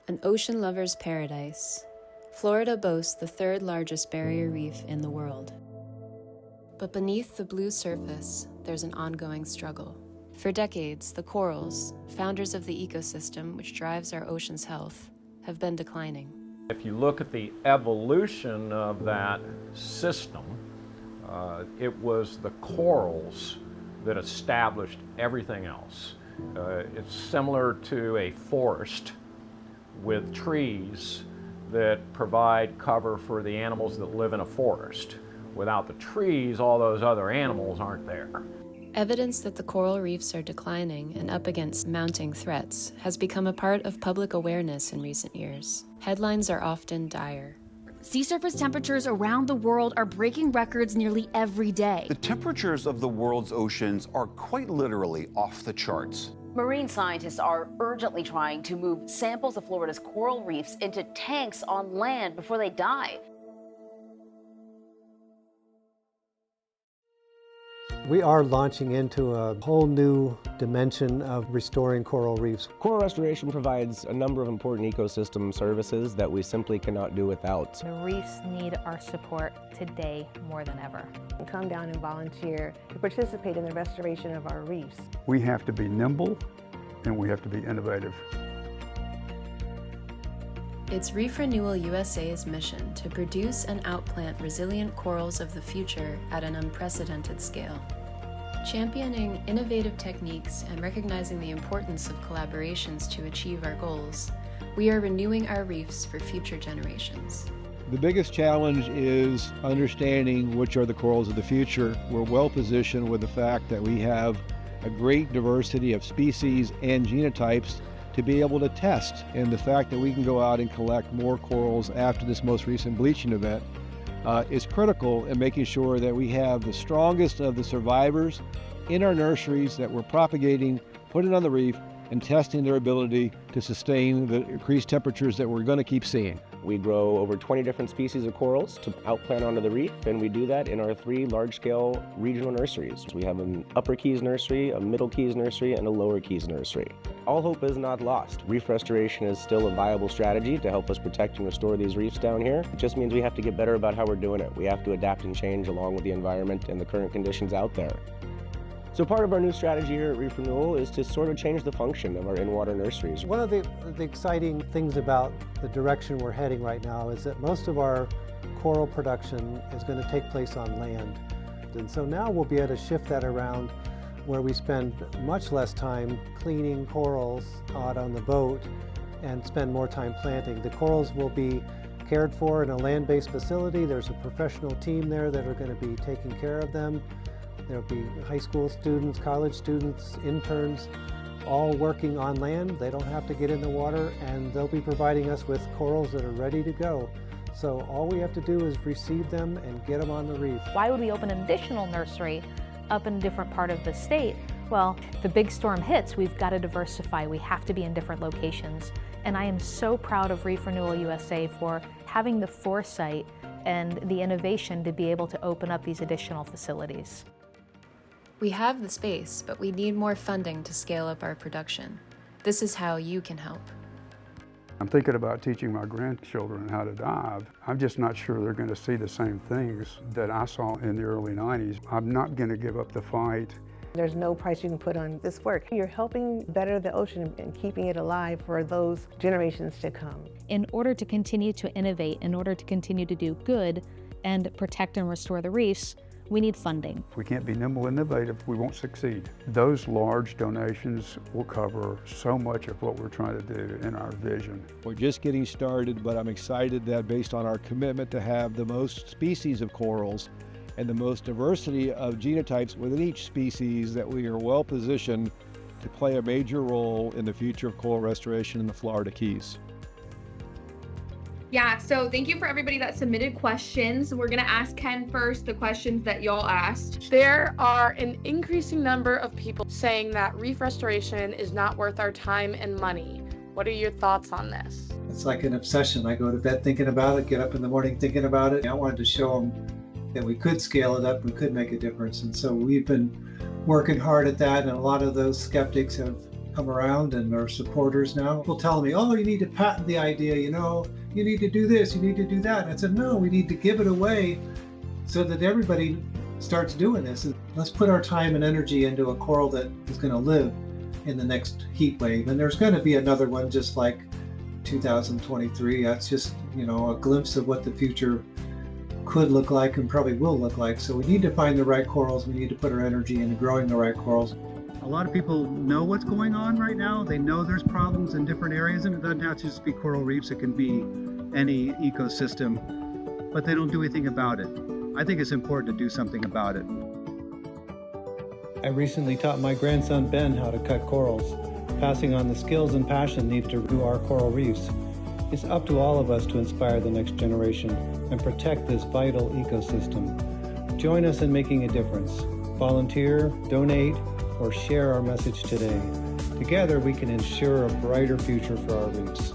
An ocean lover's paradise, Florida boasts the third largest barrier reef in the world. But beneath the blue surface, there's an ongoing struggle. For decades, the corals, founders of the ecosystem which drives our ocean's health, have been declining. If you look at the evolution of that system, it was the corals that established everything else. It's similar to a forest with trees that provide cover for the animals that live in a forest. Without the trees, all those other animals aren't there. Evidence that the coral reefs are declining and up against mounting threats has become a part of public awareness in recent years. Headlines are often dire. Sea surface temperatures around the world are breaking records nearly every day. The temperatures of the world's oceans are quite literally off the charts. Marine scientists are urgently trying to move samples of Florida's coral reefs into tanks on land before they die. We are launching into a whole new dimension of restoring coral reefs. Coral restoration provides a number of important ecosystem services that we simply cannot do without. The reefs need our support today more than ever. Come down and volunteer to participate in the restoration of our reefs. We have to be nimble and we have to be innovative. It's Reef Renewal USA's mission to produce and outplant resilient corals of the future at an unprecedented scale. Championing innovative techniques and recognizing the importance of collaborations to achieve our goals, we are renewing our reefs for future generations. The biggest challenge is understanding which are the corals of the future. We're well positioned with the fact that we have a great diversity of species and genotypes to be able to test, and the fact that we can go out and collect more corals after this most recent bleaching event is critical in making sure that we have the strongest of the survivors in our nurseries that we're propagating, putting on the reef, and testing their ability to sustain the increased temperatures that we're going to keep seeing. We grow over 20 different species of corals to outplant onto the reef, and we do that in our 3 large-scale regional nurseries. We have an Upper Keys nursery, a Middle Keys nursery, and a Lower Keys nursery. All hope is not lost. Reef restoration is still a viable strategy to help us protect and restore these reefs down here. It just means we have to get better about how we're doing it. We have to adapt and change along with the environment and the current conditions out there. So part of our new strategy here at Reef Renewal is to sort of change the function of our in-water nurseries. One of the exciting things about the direction we're heading right now is that most of our coral production is going to take place on land. And so now we'll be able to shift that around where we spend much less time cleaning corals out on the boat and spend more time planting. The corals will be cared for in a land-based facility. There's a professional team there that are going to be taking care of them. There'll be high school students, college students, interns, all working on land. They don't have to get in the water, and they'll be providing us with corals that are ready to go. So all we have to do is receive them and get them on the reef. Why would we open an additional nursery up in a different part of the state? Well, if the big storm hits, we've got to diversify. We have to be in different locations. And I am so proud of Reef Renewal USA for having the foresight and the innovation to be able to open up these additional facilities. We have the space, but we need more funding to scale up our production. This is how you can help. I'm thinking about teaching my grandchildren how to dive. I'm just not sure they're going to see the same things that I saw in the early 90s. I'm not going to give up the fight. There's no price you can put on this work. You're helping better the ocean and keeping it alive for those generations to come. In order to continue to innovate, in order to continue to do good and protect and restore the reefs, we need funding. If we can't be nimble and innovative, we won't succeed. Those large donations will cover so much of what we're trying to do in our vision. We're just getting started, but I'm excited that based on our commitment to have the most species of corals and the most diversity of genotypes within each species, that we are well positioned to play a major role in the future of coral restoration in the Florida Keys. Yeah, so thank you for everybody that submitted questions. We're gonna ask Ken first the questions that y'all asked. There are an increasing number of people saying that reef restoration is not worth our time and money. What are your thoughts on this? It's like an obsession. I go to bed thinking about it, get up in the morning thinking about it. I wanted to show them that we could scale it up, we could make a difference. And so we've been working hard at that, and a lot of those skeptics have come around and are supporters now. People telling me, oh, you need to patent the idea, you know, you need to do this, you need to do that. And I said, no, we need to give it away so that everybody starts doing this. And let's put our time and energy into a coral that is going to live in the next heat wave. And there's going to be another one just like 2023. That's just, you know, a glimpse of what the future could look like and probably will look like. So we need to find the right corals. We need to put our energy into growing the right corals. A lot of people know what's going on right now. They know there's problems in different areas, and it doesn't have to just be coral reefs. It can be any ecosystem, but they don't do anything about it. I think it's important to do something about it. I recently taught my grandson Ben how to cut corals, passing on the skills and passion needed to renew our coral reefs. It's up to all of us to inspire the next generation and protect this vital ecosystem. Join us in making a difference. Volunteer, donate, or share our message today. Together we can ensure a brighter future for our reefs.